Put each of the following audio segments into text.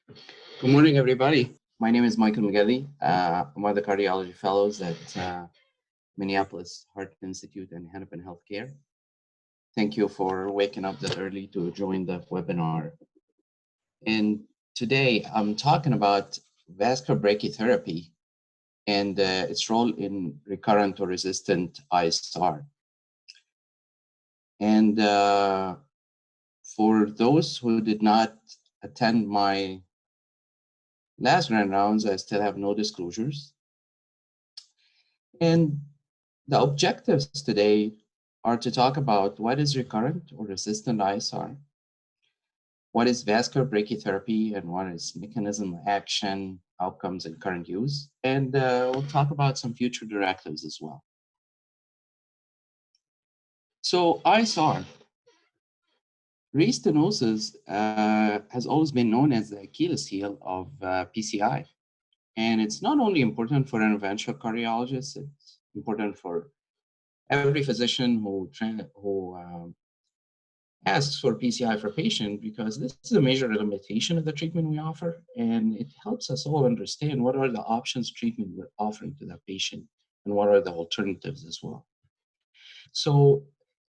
Good morning, everybody. My name is Michael McGilly. I'm one of the cardiology fellows at Minneapolis Heart Institute and Hennepin Healthcare. Thank you for waking up that early to join the webinar. And today I'm talking about vascular brachytherapy and its role in recurrent or resistant ISR. And for those who did not attend my last grand rounds, I still have no disclosures. And the objectives today are to talk about what is recurrent or resistant ISR, what is vascular brachytherapy, and what is mechanism of action, outcomes, and current use. And we'll talk about some future directives as well. So ISR, restenosis has always been known as the Achilles heel of PCI. And it's not only important for interventional cardiologists, it's important for every physician who asks for PCI for patient, because this is a major limitation of the treatment we offer, and it helps us all understand what are the options treatment we're offering to that patient and what are the alternatives as well. So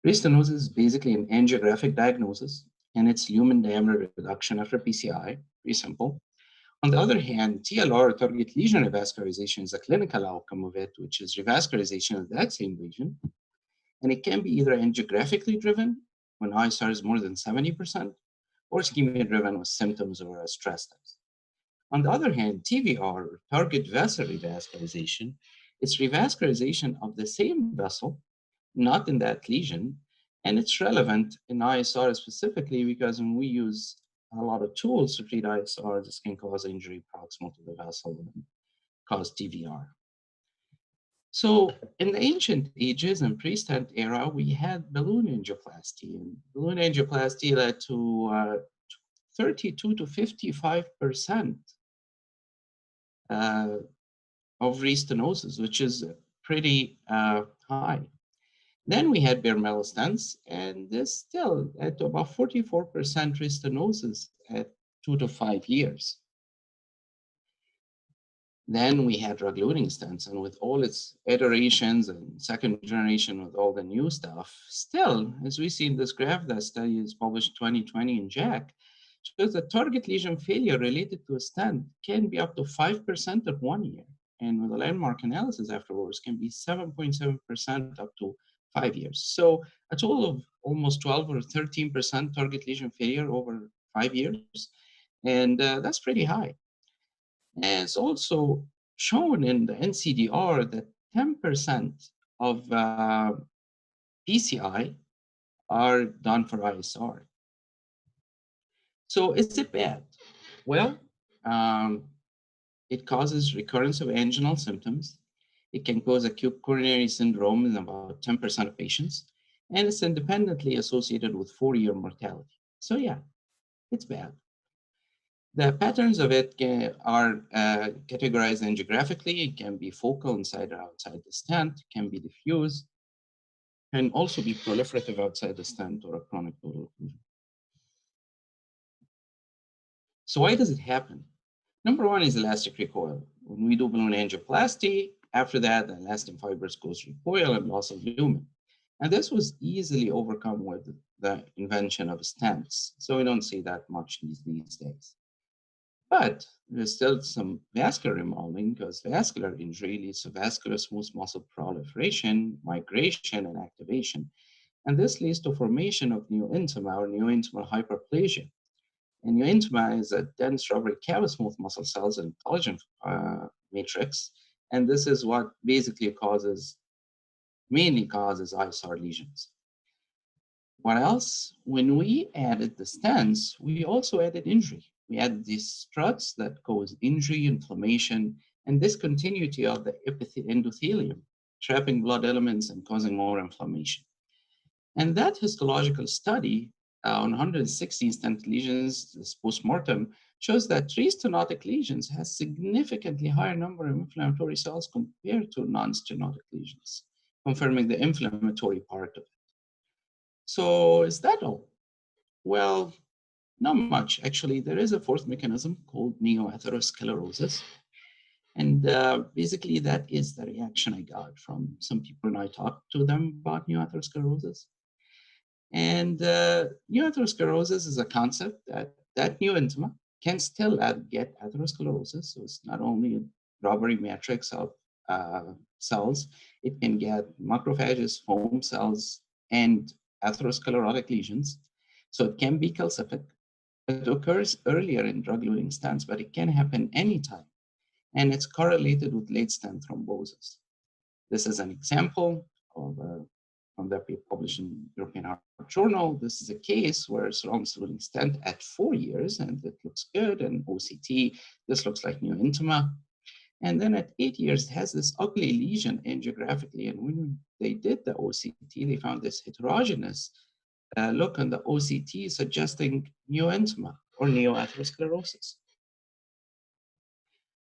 restenosis is basically an angiographic diagnosis, and it's lumen diameter reduction after PCI, pretty simple. On the other hand, TLR, target lesion revascularization, is a clinical outcome of it, which is revascularization of that same lesion. And it can be either angiographically driven, when ISR is more than 70%, or ischemia-driven with symptoms or stress test. On the other hand, TVR, or target vessel revascularization, it's revascularization of the same vessel, not in that lesion, and it's relevant in ISR specifically because when we use a lot of tools to treat ISR, this can cause injury proximal to the vessel and cause TVR. So in the ancient ages and pre-stent era, we had balloon angioplasty, and balloon angioplasty led to 32 to 55% of restenosis, which is pretty high. Then we had bare metal stents, and this still led to about 44% restenosis at 2 to 5 years. Then we had drug-eluting stents, and with all its iterations and second generation with all the new stuff, still, as we see in this graph, that study is published 2020 in JACC, shows that target lesion failure related to a stent can be up to 5% at 1 year, and with a landmark analysis afterwards can be 7.7% up to 5 years. So a total of almost 12 or 13% target lesion failure over 5 years, and that's pretty high. And it's also shown in the NCDR that 10% of PCI are done for ISR. So is it bad? Well, it causes recurrence of anginal symptoms. It can cause acute coronary syndrome in about 10% of patients, and it's independently associated with 4-year mortality. So yeah, it's bad. The patterns of it are categorized angiographically. It can be focal inside or outside the stent, can be diffuse, can also be proliferative outside the stent or a chronic total occlusion. So why does it happen? Number one is elastic recoil. When we do balloon angioplasty, after that, the elastin fibers goes recoil and loss of lumen. And this was easily overcome with the invention of stents. So we don't see that much these days. But there's still some vascular remodeling, because vascular injury leads to vascular smooth muscle proliferation, migration, and activation. And this leads to formation of new intima or new intimal hyperplasia. And new intima is a dense rubbery cap of smooth muscle cells and collagen matrix. And this is what basically mainly causes ISR lesions. What else? When we added the stents, we also added injury. We added these struts that cause injury, inflammation, and discontinuity of the endothelium, trapping blood elements and causing more inflammation. And that histological study on 116 stent lesions, this postmortem, shows that restenotic lesions has significantly higher number of inflammatory cells compared to non-stenotic lesions, confirming the inflammatory part of it. So is that all? Well, Not much, actually. There is a fourth mechanism called neo-atherosclerosis. And basically, that is the reaction I got from some people when I talked to them about neo-atherosclerosis. And neo-atherosclerosis is a concept that new intima can still get atherosclerosis. So it's not only a rubbery matrix of cells, it can get macrophages, foam cells, and atherosclerotic lesions. So it can be calcific. It occurs earlier in drug-eluting stents, but it can happen anytime. And it's correlated with late stent thrombosis. This is an example of from that paper published in European Heart Journal. This is a case where sirolimus stent at 4 years, and it looks good. And OCT, this looks like new intima. And then at 8 years, it has this ugly lesion angiographically. And when they did the OCT, they found this heterogeneous look on the OCT suggesting neointima or neoatherosclerosis.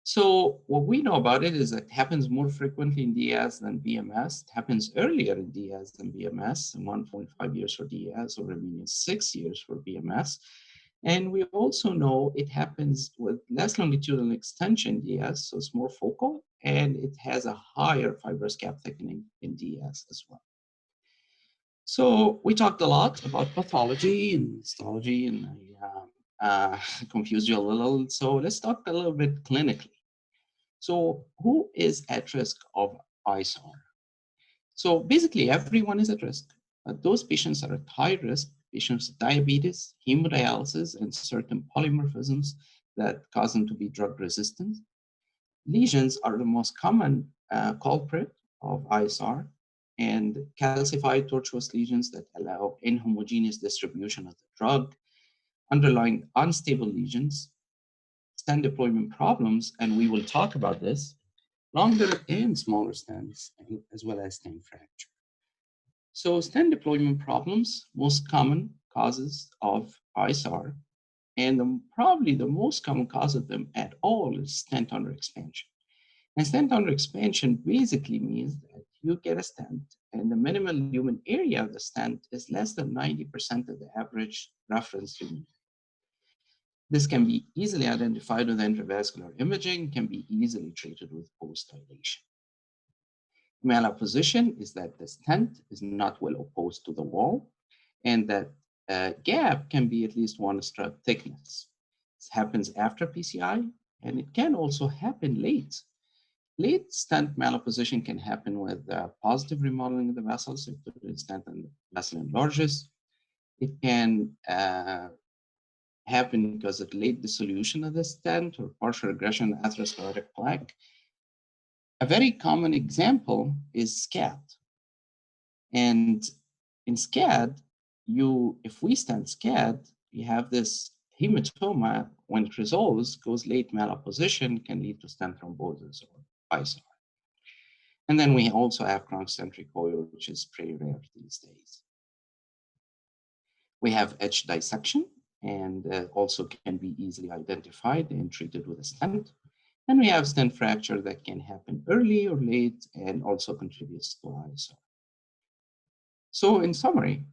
So what we know about it is that it happens more frequently in DES than BMS. It happens earlier in DES than BMS, 1.5 years for DES, or a median 6 years for BMS. And we also know it happens with less longitudinal extension DES, so it's more focal, and it has a higher fibrous cap thickening in DES as well. So we talked a lot about pathology and histology, and I confused you a little. So let's talk a little bit clinically. So who is at risk of ISR? So basically everyone is at risk. Those patients are at high risk, patients with diabetes, hemodialysis, and certain polymorphisms that cause them to be drug resistant. Lesions are the most common culprit of ISR, and calcified tortuous lesions that allow inhomogeneous distribution of the drug, underlying unstable lesions, stent deployment problems, and we will talk about this, longer and smaller stents, as well as stent fracture. So stent deployment problems, most common causes of ISR, and probably the most common cause of them at all is stent under expansion. And stent under expansion basically means that you get a stent and the minimal lumen area of the stent is less than 90% of the average reference lumen. This can be easily identified with intravascular imaging, can be easily treated with post-dilation. Malapposition is that the stent is not well opposed to the wall, and that gap can be at least 1 strut thickness. This happens after PCI, and it can also happen late. Late stent malapposition can happen with positive remodeling of the vessels, if the stent and the vessel enlarges. It can happen because of late dissolution of the stent or partial regression of atherosclerotic plaque. A very common example is SCAD. And in SCAD, if we stent SCAD, you have this hematoma, when it resolves, goes late malapposition, can lead to stent thrombosis or ISR. And then we also have chronic stent recoil, which is pretty rare these days. We have edge dissection, and also can be easily identified and treated with a stent. And we have stent fracture that can happen early or late and also contributes to ISR. So in summary,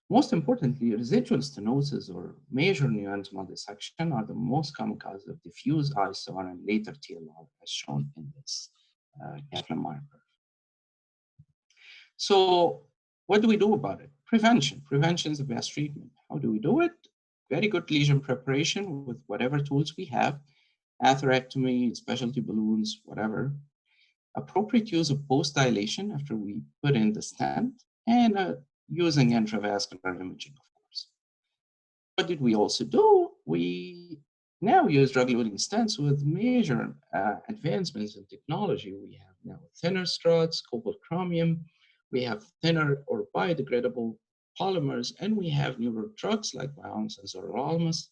most importantly, residual stenosis or major neointimal dissection are the most common cause of diffuse ISR and later TLR, as shown in this Kaplan-Meier curve. So what do we do about it? Prevention. Prevention is the best treatment. How do we do it? Very good lesion preparation with whatever tools we have, atherectomy, specialty balloons, whatever. Appropriate use of post-dilation after we put in the stent, and using intravascular imaging, of course. What did we also do? We now use drug-eluting stents with major advancements in technology. We have now thinner struts, cobalt chromium. We have thinner or biodegradable polymers, and we have newer drugs like Biounce and Zorolimus.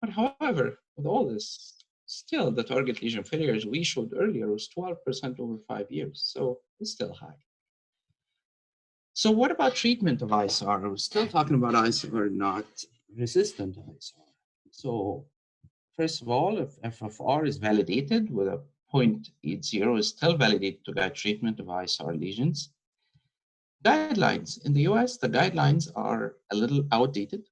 But however, with all this, still the target lesion failures we showed earlier was 12% over 5 years, so it's still high. So what about treatment of ISR? We're still talking about ISR, not resistant ISR. So first of all, if FFR is validated with a 0.80 is still validated to guide treatment of ISR lesions. Guidelines. In the US, the guidelines are a little outdated.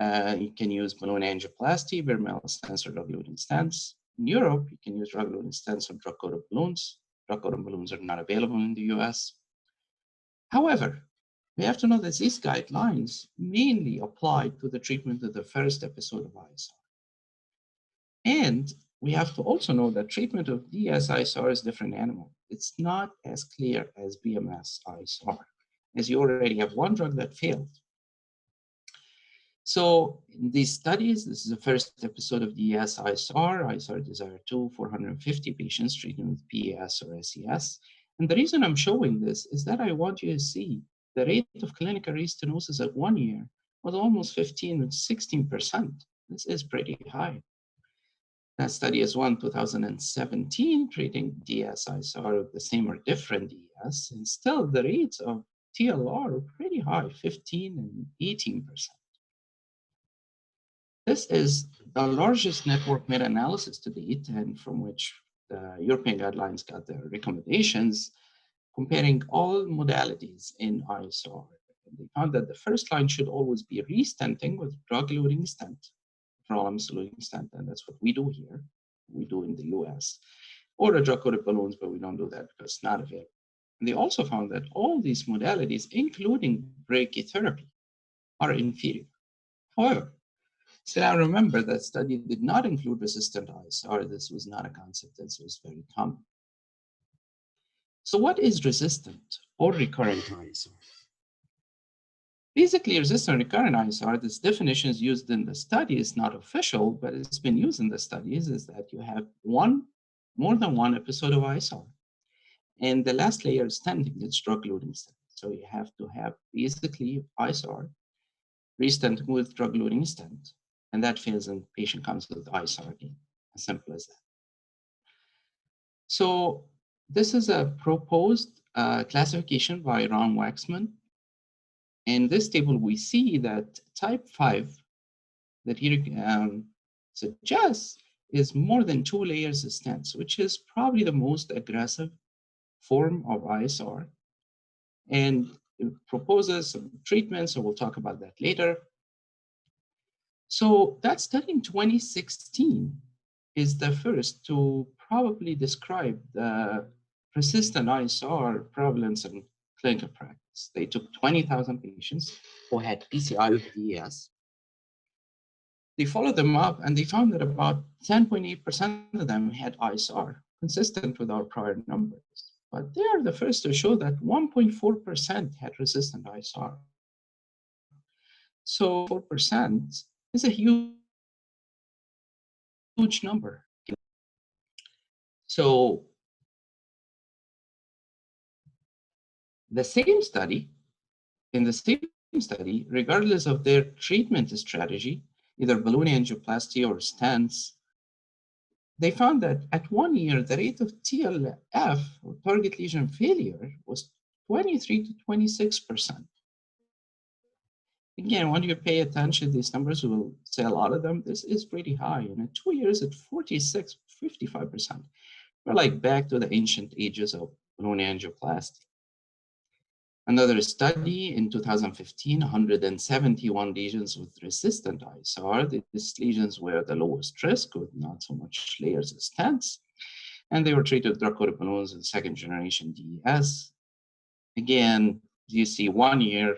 You can use balloon angioplasty, bare metal stents, or drug-eluting stents. In Europe, you can use drug-eluting stents or drug-coated balloons. Drug-coated balloons are not available in the US. However, we have to know that these guidelines mainly apply to the treatment of the first episode of ISR. And we have to also know that treatment of DS ISR is a different animal. It's not as clear as BMS ISR, as you already have one drug that failed. So in these studies, this is the first episode of DS ISR, ISR Desire 2, 450 patients treated with PES or SES. And the reason I'm showing this is that I want you to see the rate of clinical restenosis at 1 year was almost 15 and 16%. This is pretty high. That study is one 2017 treating DS ISR with the same or different DS, and still the rates of TLR are pretty high, 15 and 18%. This is the largest network meta-analysis to date, and from which the European guidelines got their recommendations, comparing all modalities in ISR. And they found that the first line should always be restenting with drug-eluting stent, everolimus-eluting stent, and that's what we do here. We do in the US, or the drug-coated balloons, but we don't do that because it's not available. And they also found that all these modalities, including brachytherapy, are inferior. However, so now remember that study did not include resistant ISR. This was not a concept that was very common. So what is resistant or recurrent ISR? Basically, resistant recurrent ISR, this definition is used in the study. It's not official, but it's been used in the studies, is that you have more than one episode of ISR. And the last layer is stenting, it's drug-eluting stent. So you have to have basically ISR, restenting with drug-eluting stent, and that fails and the patient comes with ISR again, as simple as that. So this is a proposed classification by Ron Waxman. In this table, we see that type 5 that he suggests is more than 2 layers of stents, which is probably the most aggressive form of ISR. And it proposes some treatments, so we'll talk about that later. So that study in 2016 is the first to probably describe the persistent ISR prevalence in clinical practice. They took 20,000 patients who had PCI with DES. They followed them up and they found that about 10.8% of them had ISR, consistent with our prior numbers. But they are the first to show that 1.4% had resistant ISR. So 4% is a huge number. So the same study, regardless of their treatment strategy, either balloon angioplasty or stents, they found that at 1 year, the rate of TLF, or target lesion failure, was 23 to 26%. Again, when you pay attention, these numbers will say a lot of them. This is pretty high. And at 2 years, at 46, 55%. We're like back to the ancient ages of balloon angioplasty. Another study in 2015, 171 lesions with resistant ISR. These lesions were the lowest risk with not so much layers of stents. And they were treated with drug-coated balloons and second generation DES. Again, you see 1 year,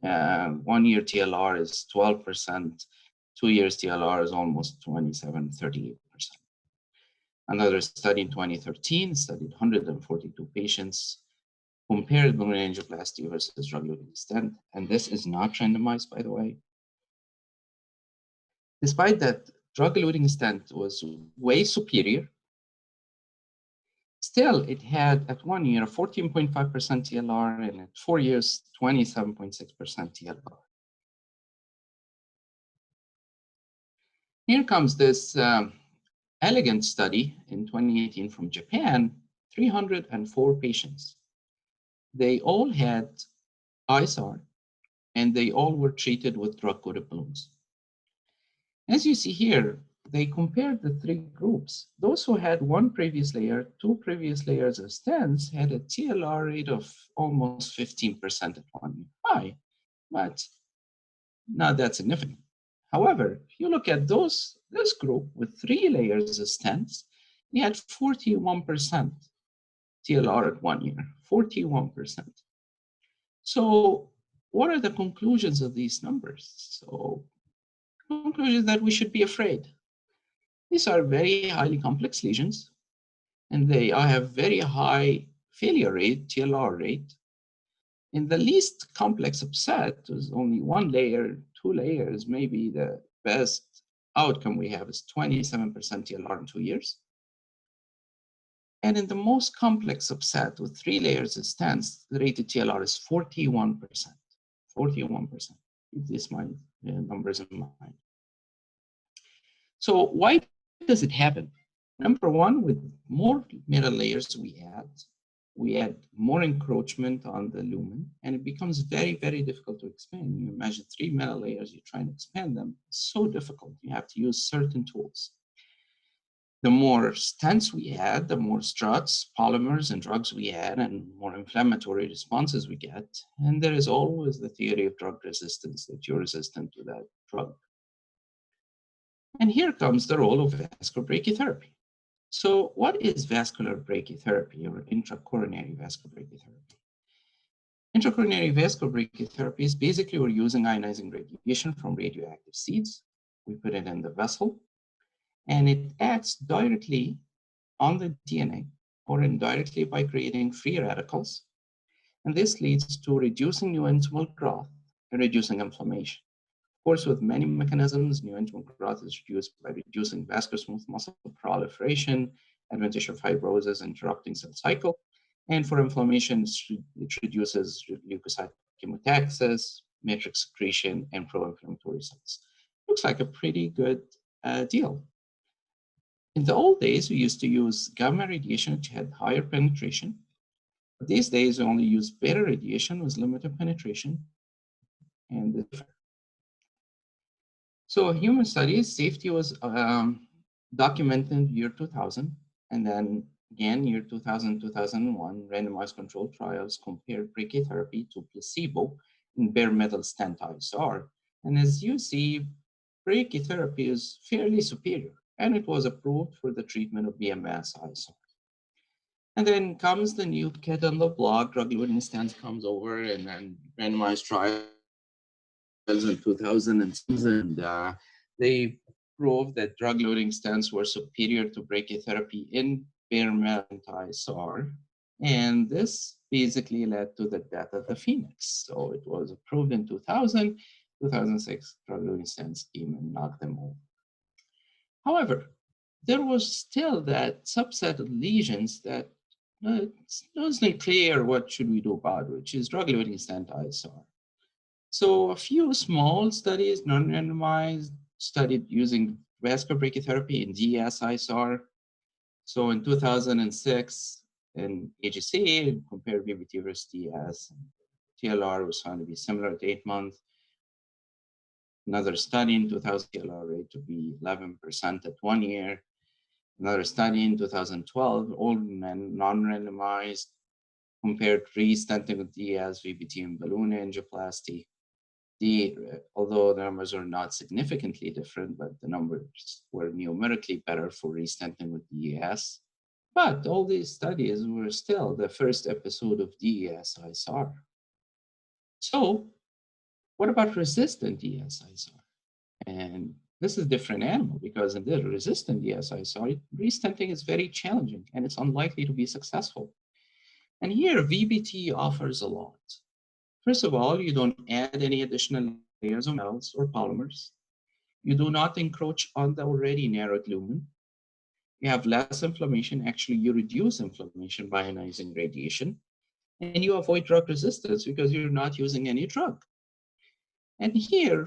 1 year TLR is 12%, 2 years TLR is almost 27, 38%. Another study in 2013 studied 142 patients, compared balloon angioplasty versus drug-eluting stent, and this is not randomized, by the way. Despite that drug-eluting stent was way superior, still it had at 1 year 14.5% TLR, and at 4 years 27.6% TLR. Here comes this elegant study in 2018 from Japan, 304 patients. They all had ISR, and they all were treated with drug-coated balloons. As you see here, they compared the 3 groups. Those who had 1 previous layer, 2 previous layers of stents had a TLR rate of almost 15% at 1 year. High, but not that significant. However, if you look at this group with 3 layers of stents, they had 41% TLR at 1 year, 41%. So what are the conclusions of these numbers? So conclusion that we should be afraid. These are very highly complex lesions, and they have very high failure rate, TLR rate. In the least complex subset, there's only 1 layer, 2 layers, maybe the best outcome we have is 27% TLR in 2 years. And in the most complex subset with 3 layers of stents, the rated TLR is 41%. 41%. Keep these numbers in mind. So why does it happen? Number one, with more metal layers we add more encroachment on the lumen, and it becomes very, very difficult to expand. You imagine 3 metal layers, you try and expand them. It's so difficult. You have to use certain tools. The more stents we add, the more struts, polymers, and drugs we add, and more inflammatory responses we get. And there is always the theory of drug resistance, that you're resistant to that drug. And here comes the role of vascular brachytherapy. So what is vascular brachytherapy or intracoronary vascular brachytherapy? Intracoronary vascular brachytherapy is basically we're using ionizing radiation from radioactive seeds. We put it in the vessel, and it acts directly on the DNA or indirectly by creating free radicals. And this leads to reducing new intimal growth and reducing inflammation. Of course, with many mechanisms, new intimal growth is reduced by reducing vascular smooth muscle proliferation, adventitious fibrosis, interrupting cell cycle. And for inflammation, it reduces leukocyte chemotaxis, matrix secretion, and pro-inflammatory cells. Looks like a pretty good deal. In the old days, we used to use gamma radiation, which had higher penetration. But these days, we only use beta radiation with limited penetration. And so human studies, safety was documented year 2000, and then again, year 2000, 2001, randomized controlled trials compared brachytherapy to placebo in bare metal stent ISR. And as you see, brachytherapy is fairly superior, and it was approved for the treatment of BMS ISR. And then comes the new kid on the block, drug-eluting stents comes over, and then randomized trials in 2006, and they proved that drug-eluting stents were superior to brachytherapy in bare metal ISR. And this basically led to the death of the Phoenix. So it was approved in 2000, 2006, drug-eluting stents came and knocked them over. However, there was still that subset of lesions that it wasn't clear what should we do about, which is drug-eluting stent ISR. So a few small studies, non-randomized, studied using vascular brachytherapy in DS ISR. So in 2006, in AGC, compared VBT versus DS, TLR was found to be similar at 8 months. Another study in 2000, TLR rate to be 11% at 1 year. Another study in 2012, all men, non-randomized, compared re-stenting with DS, VBT, and balloon angioplasty. Although the numbers are not significantly different, but the numbers were numerically better for restenting with DES. But all these studies were still the first episode of DES ISR. So what about resistant DES ISR? And this is a different animal, because in the resistant DES ISR, restenting is very challenging and it's unlikely to be successful. And here VBT offers a lot. First of all, you don't add any additional layers of metals or polymers. You do not encroach on the already narrowed lumen. You have less inflammation. Actually, you reduce inflammation by ionizing radiation. And you avoid drug resistance because you're not using any drug. And here,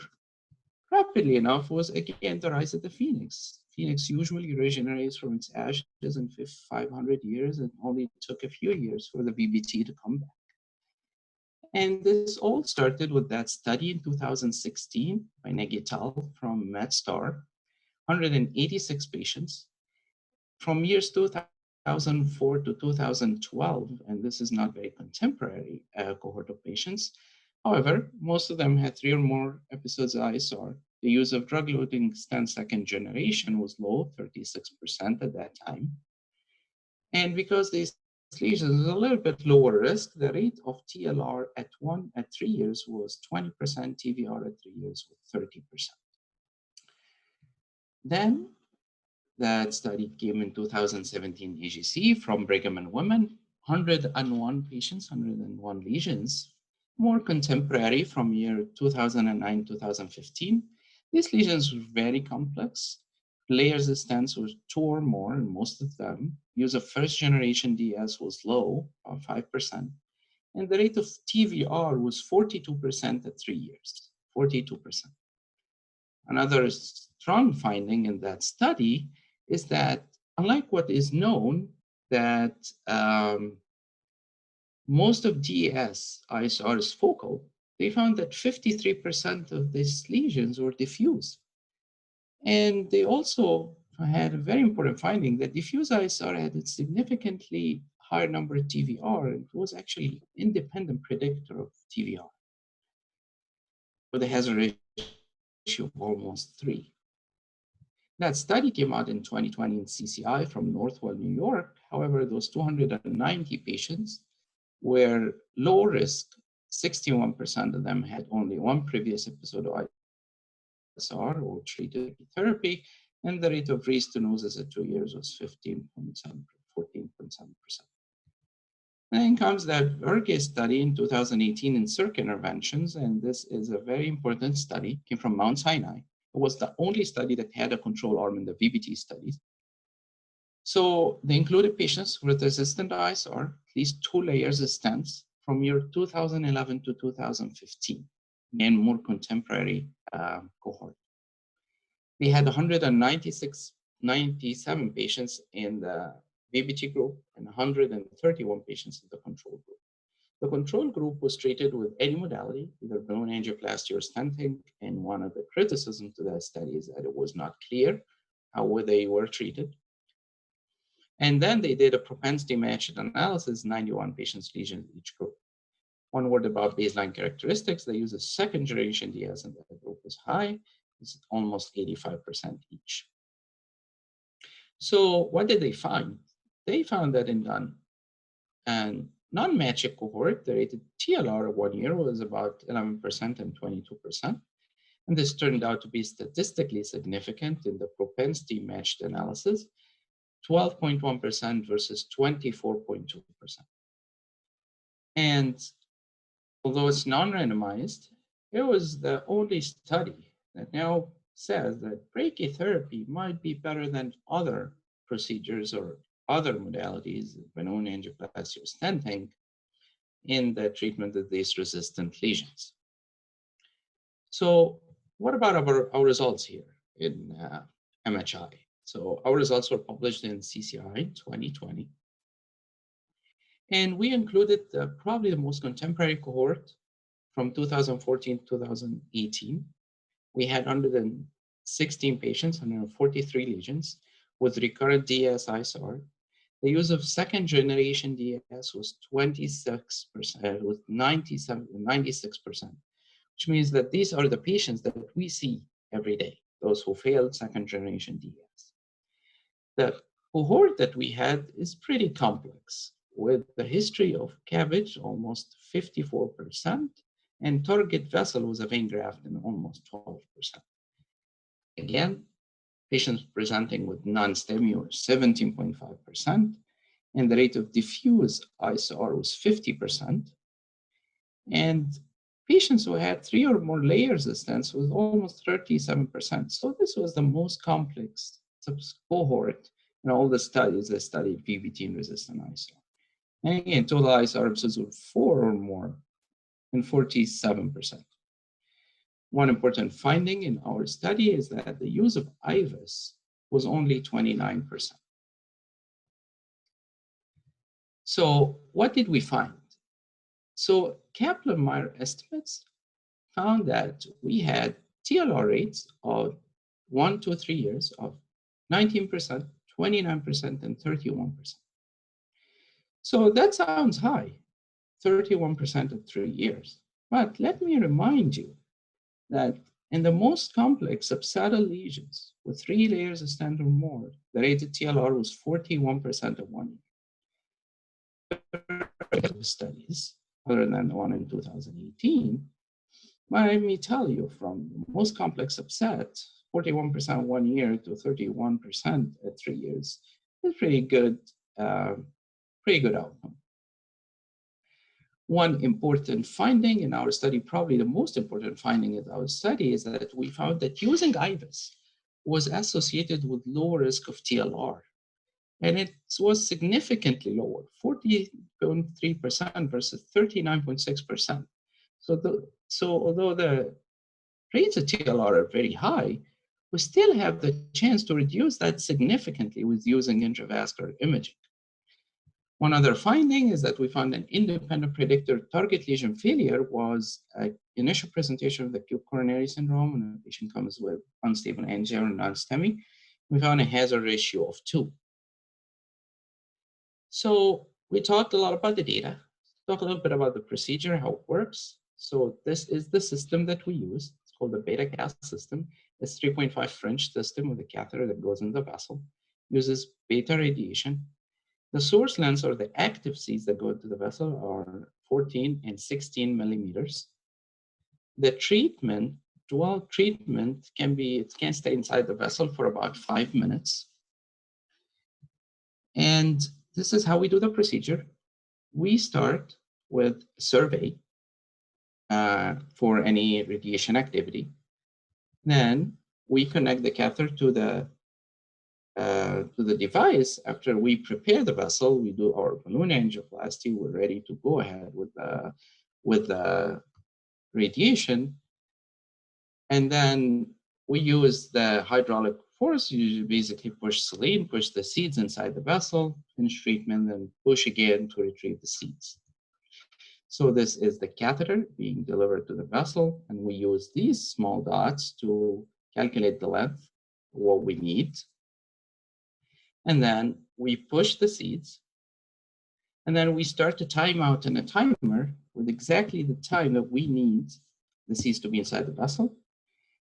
rapidly enough, was again the rise of the Phoenix. Phoenix usually regenerates from its ashes in 500 years, and only took a few years for the VBT to come back. And this all started with that study in 2016 by Negi et al. From MedStar, 186 patients from years 2004 to 2012, and this is not very contemporary cohort of patients. However, most of them had 3 or more episodes of ISR. The use of drug-eluting stent second generation was low, 36% at that time. And because these lesions are a little bit lower risk, the rate of TLR at 3 years was 20%, TVR at 3 years was 30%. Then that study came in 2017 AGC from Brigham and Women, 101 patients, 101 lesions, more contemporary from year 2009, 2015. These lesions were very complex. Layers of stents were 2 or more in most of them. Use of first generation DS was low, about 5%. And the rate of TVR was 42% at 3 years, 42%. Another strong finding in that study is that, unlike what is known, that most of DES ISR is focal, they found that 53% of these lesions were diffuse. And they also had a very important finding that diffuse ISR had a significantly higher number of TVR, and it was actually independent predictor of TVR with a hazard ratio of almost 3. That study came out in 2020 in CCI from Northwell, New York. However, those 290 patients were low risk. 61% of them had only one previous episode of ISR or treated therapy, and the rate of restenosis at 2 years was 14.7%. Then comes that Urge study in 2018 in circ interventions, and this is a very important study, came from Mount Sinai. It was the only study that had a control arm in the VBT studies. So they included patients with resistant ISR, at least 2 layers of stents from year 2011 to 2015, and more contemporary cohort. They had 97 patients in the VBT group and 131 patients in the control group. The control group was treated with any modality, either balloon angioplasty or stenting, and one of the criticisms to that study is that it was not clear how they were treated. And then they did a propensity matched analysis, 91 patients lesions in each group. One word about baseline characteristics, they use a second generation DS and the group was high, it's almost 85% each. So what did they find? They found that in non-matched cohort, the rated TLR of 1 year was about 11% and 22%. And this turned out to be statistically significant in the propensity matched analysis, 12.1% versus 24.2%. And although it's non-randomized, it was the only study that now says that brachytherapy might be better than other procedures or other modalities, balloon angioplasty or stenting, in the treatment of these resistant lesions. So what about our results here in MHI? So our results were published in CCI 2020. And we included probably the most contemporary cohort from 2014 to 2018. We had 116 patients, 143 lesions with recurrent DS ISR. The use of second generation DS was 26%, with 96%, which means that these are the patients that we see every day, those who failed second generation DS. The cohort that we had is pretty complex, with the history of CABG almost 54%, and target vessel was a vein graft in almost 12%. Again, patients presenting with non-STEMI were 17.5%, and the rate of diffuse ISR was 50%. And patients who had 3 or more layers of stents was almost 37%. So this was the most complex cohort in all the studies that studied VBT and resistant ISR. And again, total ISR episodes were 4 or more and 47%. One important finding in our study is that the use of IVUS was only 29%. So what did we find? So Kaplan-Meier estimates found that we had TLR rates of 1 to 3 years of 19%, 29%, and 31%. So that sounds high, 31% at 3 years. But let me remind you that in the most complex subsaddle lesions with 3 layers of stent or more, the rated TLR was 41% at 1 year. Studies, other than the one in 2018, but let me tell you, from the most complex subset, 41% 1 year to 31% at 3 years is uh, pretty good outcome. One important finding in our study, probably the most important finding in our study, is that we found that using IVUS was associated with low risk of TLR. And it was significantly lower, 40.3% versus 39.6%. So although the rates of TLR are very high, we still have the chance to reduce that significantly with using intravascular imaging. One other finding is that we found an independent predictor target lesion failure was an initial presentation of the acute coronary syndrome, and the patient comes with unstable angio or non-STEMI. We found a hazard ratio of 2. So we talked a lot about the data, talk a little bit about the procedure, how it works. So this is the system that we use. It's called the beta cast system. It's 3.5 French system with a catheter that goes in the vessel, uses beta radiation. The source lens or the active seeds that go into the vessel are 14 and 16 millimeters. The treatment, dual treatment, it can stay inside the vessel for about 5 minutes. And this is how we do the procedure. We start with survey for any radiation activity. Then we connect the catheter to the device. After we prepare the vessel, we do our balloon angioplasty. We're ready to go ahead with the radiation. And then we use the hydraulic force. You basically push saline, push the seeds inside the vessel, finish treatment, then push again to retrieve the seeds. So this is the catheter being delivered to the vessel, and we use these small dots to calculate the length, what we need. And then we push the seeds, and then we start to time out in a timer with exactly the time that we need the seeds to be inside the vessel.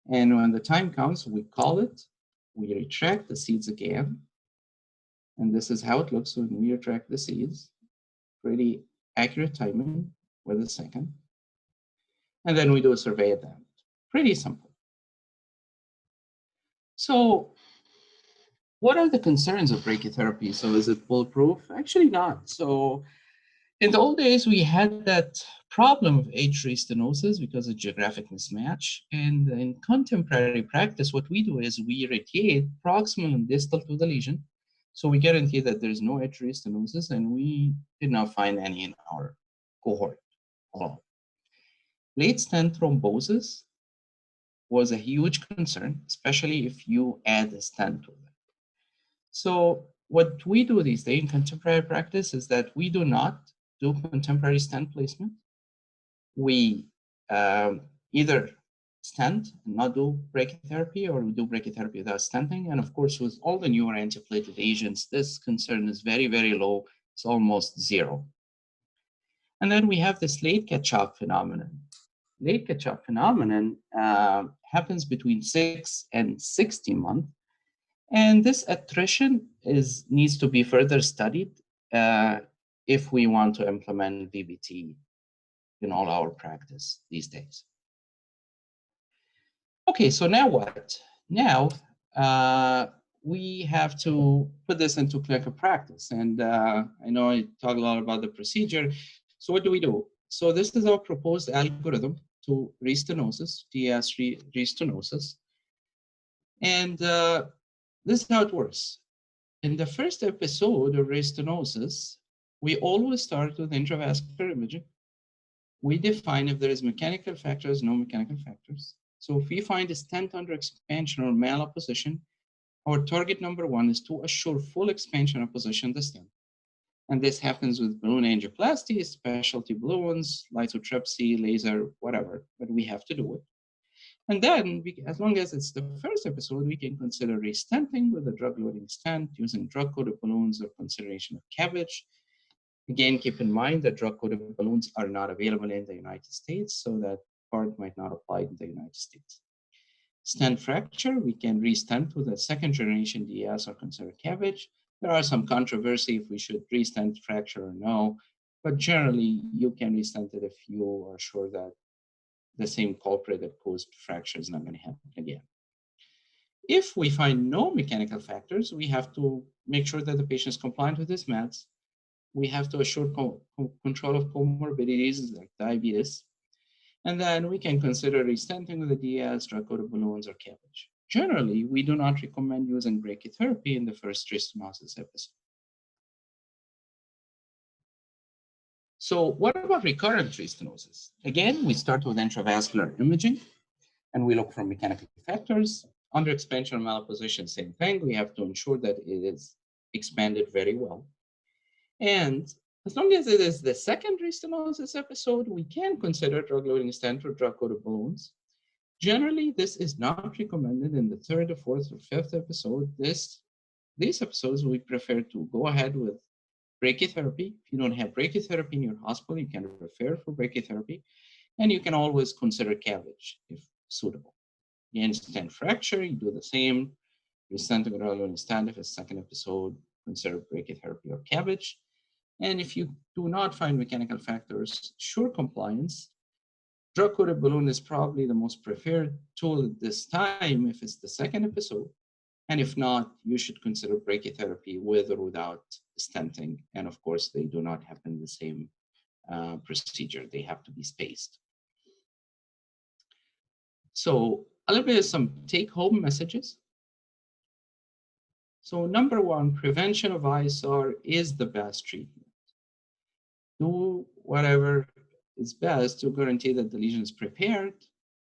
And when the time comes, we call it, we retract the seeds again. And this is how it looks when we retract the seeds. Pretty accurate timing with a second. And then we do a survey at the end. Pretty simple. So what are the concerns of brachytherapy? So is it bulletproof? Actually not. So in the old days, we had that problem of age-ray stenosis because of geographic mismatch. And in contemporary practice, what we do is we radiate proximal and distal to the lesion. So we guarantee that there's no age-ray stenosis, and we did not find any in our cohort at all. Late stent thrombosis was a huge concern, especially if you add a stent to it. So what we do these days in contemporary practice is that we do not do contemporary stent placement. We either stent and not do brachytherapy, or we do brachytherapy without stenting. And of course, with all the newer antiplatelet agents, this concern is very, very low. It's almost zero. And then we have this late catch-up phenomenon. Late catch-up phenomenon happens between 6 and 16 months. And this attrition needs to be further studied if we want to implement VBT in all our practice these days. Okay, so now what? Now we have to put this into clinical practice. And I know I talk a lot about the procedure. So what do we do? So this is our proposed algorithm to restenosis, TS restenosis. And this is how it works. In the first episode of restenosis, we always start with intravascular imaging. We define if there is mechanical factors, no mechanical factors. So if we find a stent under expansion or malapposition, our target number 1 is to assure full expansion of position of the stent. And this happens with balloon angioplasty, specialty balloons, lithotripsy, laser, whatever, but we have to do it. And then, as long as it's the first episode, we can consider restenting with a drug-loading stent using drug-coated balloons or consideration of CABG. Again, keep in mind that drug-coated balloons are not available in the United States, so that part might not apply in the United States. Stent fracture, we can re-stent with a second generation DES or conserved CABG. There are some controversy if we should re-stent fracture or no, but generally you can re-stent it if you are sure that the same culprit that caused fracture is not going to happen again. If we find no mechanical factors, we have to make sure that the patient is compliant with his meds. We have to assure control of comorbidities like diabetes. And then we can consider restenting with the DES, drug-coated balloons, or CABG. Generally, we do not recommend using brachytherapy in the first restenosis episode. So what about recurrent restenosis? Again, we start with intravascular imaging, and we look for mechanical factors. Under expansion or malposition, same thing. We have to ensure that it is expanded very well. And as long as it is the second restenosis episode, we can consider drug-loading stent or drug-coated balloons. Generally, this is not recommended in the third or fourth or fifth episode. These episodes, we prefer to go ahead with brachytherapy. If you don't have brachytherapy in your hospital, you can refer for brachytherapy, and you can always consider CABG if suitable. Again, stent fracture, you do the same. Restent or drug-loading stent if it's second episode, consider brachytherapy or CABG. And if you do not find mechanical factors, sure compliance, drug-coated balloon is probably the most preferred tool at this time if it's the second episode. And if not, you should consider brachytherapy with or without stenting. And of course, they do not happen the same procedure. They have to be spaced. So a little bit of some take-home messages. So number one, prevention of ISR is the best treatment. Do whatever is best to guarantee that the lesion is prepared.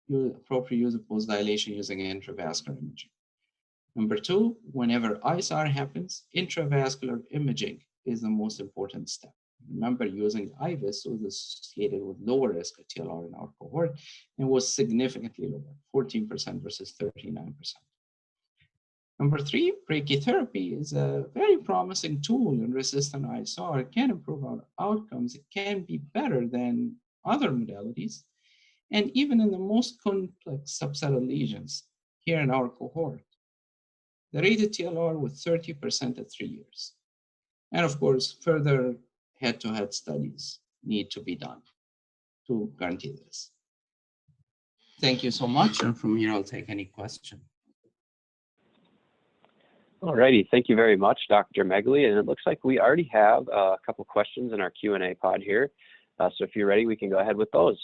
Use appropriate use of post-dilation using intravascular imaging. Number two, whenever ISR happens, intravascular imaging is the most important step. Remember, using IVUS was associated with lower risk of TLR in our cohort and was significantly lower, 14% versus 39%. Number three, brachytherapy is a very promising tool in resistant ISR. It can improve our outcomes. It can be better than other modalities. And even in the most complex subset of lesions here in our cohort, the rated TLR was 30% at 3 years. And of course, further head-to-head studies need to be done to guarantee this. Thank you so much. And from here, I'll take any question. All righty, thank you very much, Dr. Megley. And it looks like we already have a couple questions in our Q&A pod here. So if you're ready, we can go ahead with those.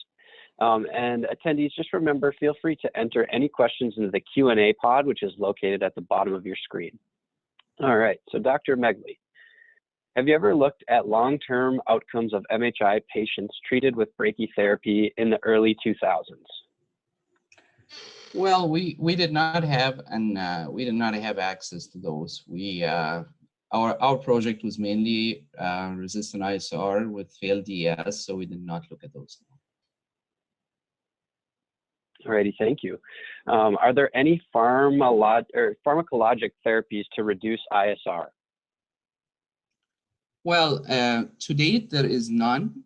And attendees, just remember, feel free to enter any questions into the Q&A pod, which is located at the bottom of your screen. All right, so Dr. Megley, have you ever looked at long-term outcomes of MHI patients treated with brachytherapy in the early 2000s? Well, we did not have, and we did not have access to those. Our project was mainly resistant ISR with failed DES, so we did not look at those. Alrighty, thank you. Are there any pharmacologic therapies to reduce ISR? Well, to date, there is none.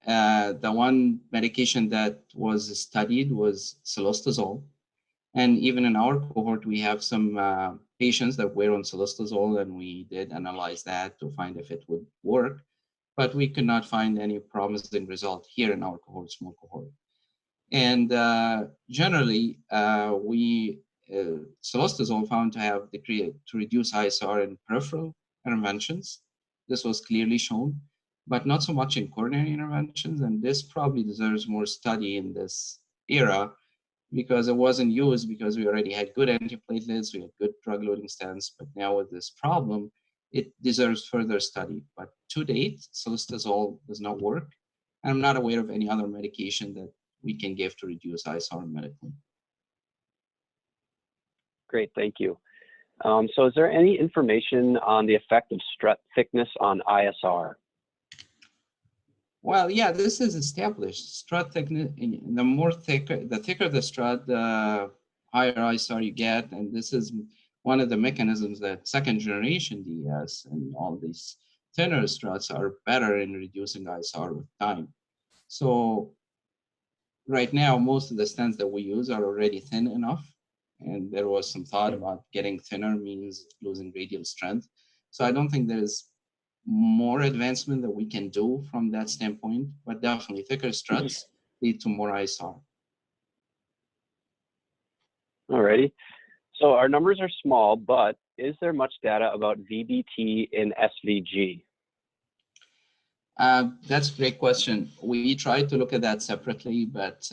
The one medication that was studied was cilostazol. And even in our cohort, we have some patients that were on cilostazol, and we did analyze that to find if it would work. But we could not find any promising result here in our cohort, small cohort. And generally, cilostazol found to have to reduce ISR in peripheral interventions. This was clearly shown, but not so much in coronary interventions. And this probably deserves more study in this era, because it wasn't used because we already had good antiplatelets, we had good drug-loading stents, but now with this problem, it deserves further study. But to date, cilostazol does not work. And I'm not aware of any other medication that we can give to reduce ISR medically. Great, thank you. So is there any information on the effect of strut thickness on ISR? Well, yeah, this is established. Strut thickness, the thicker the strut, the higher ISR you get. And this is one of the mechanisms that second generation DES and all these thinner struts are better in reducing ISR with time. So right now, most of the stents that we use are already thin enough. And there was some thought about getting thinner means losing radial strength. So I don't think there's more advancement that we can do from that standpoint, but definitely thicker struts lead to more ISR. Alrighty. So our numbers are small, but is there much data about VBT in SVG? That's a great question. We tried to look at that separately, but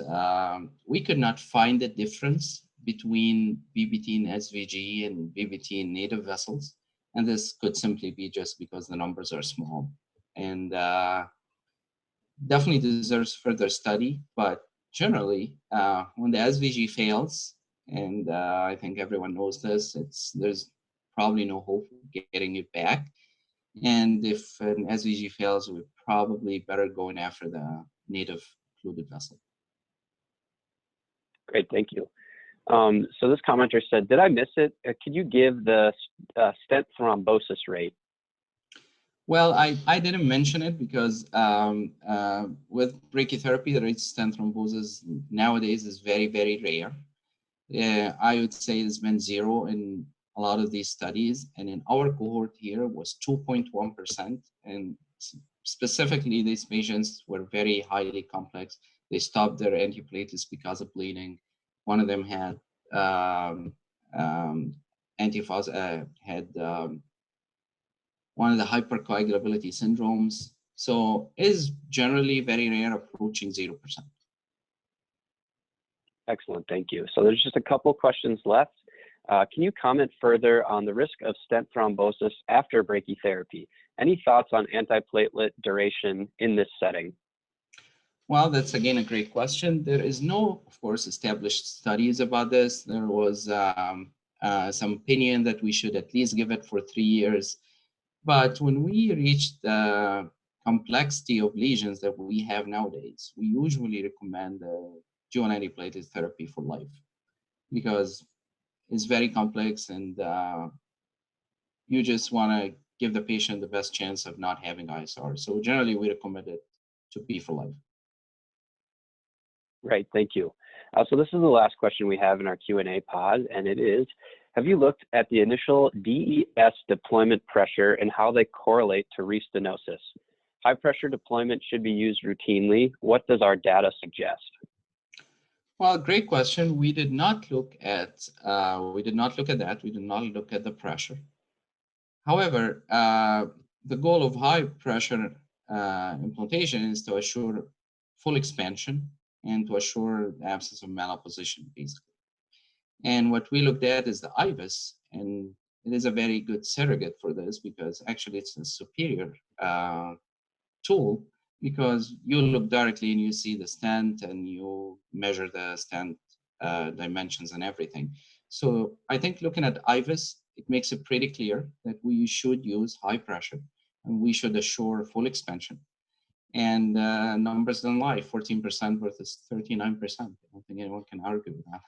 we could not find a difference between VBT in SVG and VBT in native vessels. And this could simply be just because the numbers are small. And definitely deserves further study, but generally, when the SVG fails, and I think everyone knows this, there's probably no hope of getting it back. And if an SVG fails, we're probably better going after the native occluded vessel. Great, thank you. So this commenter said, did I miss it? Could you give the stent thrombosis rate? Well, I didn't mention it because with brachytherapy, the rate of stent thrombosis nowadays is very, very rare. I would say it's been 0 in a lot of these studies. And in our cohort here was 2.1%. And specifically, these patients were very highly complex. They stopped their antiplatelets because of bleeding. One of them had one of the hypercoagulability syndromes. So is generally very rare, approaching 0%. Excellent, thank you. So there's just a couple questions left. Can you comment further on the risk of stent thrombosis after brachytherapy? Any thoughts on antiplatelet duration in this setting? Well, that's again a great question. There is no, of course, established studies about this. There was some opinion that we should at least give it for 3 years. But when we reach the complexity of lesions that we have nowadays, we usually recommend dual antiplatelet therapy for life because it's very complex and you just want to give the patient the best chance of not having ISR. So generally, we recommend it to be for life. Right, thank you. So this is the last question we have in our Q&A pod, and it is, have you looked at the initial DES deployment pressure and how they correlate to restenosis? High pressure deployment should be used routinely. What does our data suggest? Well, great question. We did not look at that. We did not look at the pressure. However, the goal of high pressure implantation is to assure full expansion and to assure the absence of malapposition, basically. And what we looked at is the IVUS, and it is a very good surrogate for this because actually it's a superior tool because you look directly and you see the stent and you measure the stent dimensions and everything. So I think looking at IVUS, it makes it pretty clear that we should use high pressure and we should assure full expansion. And numbers don't lie, 14% versus 39%. I don't think anyone can argue with that.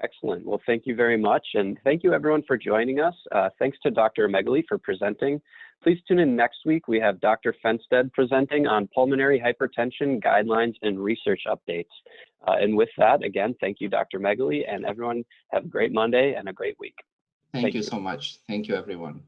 Excellent. Well, thank you very much. And thank you everyone for joining us. Thanks to Dr. Meghali for presenting. Please tune in next week. We have Dr. Fenstead presenting on pulmonary hypertension guidelines and research updates. And with that, again, thank you, Dr. Meghali, and everyone have a great Monday and a great week. Thank you so much. Thank you, everyone.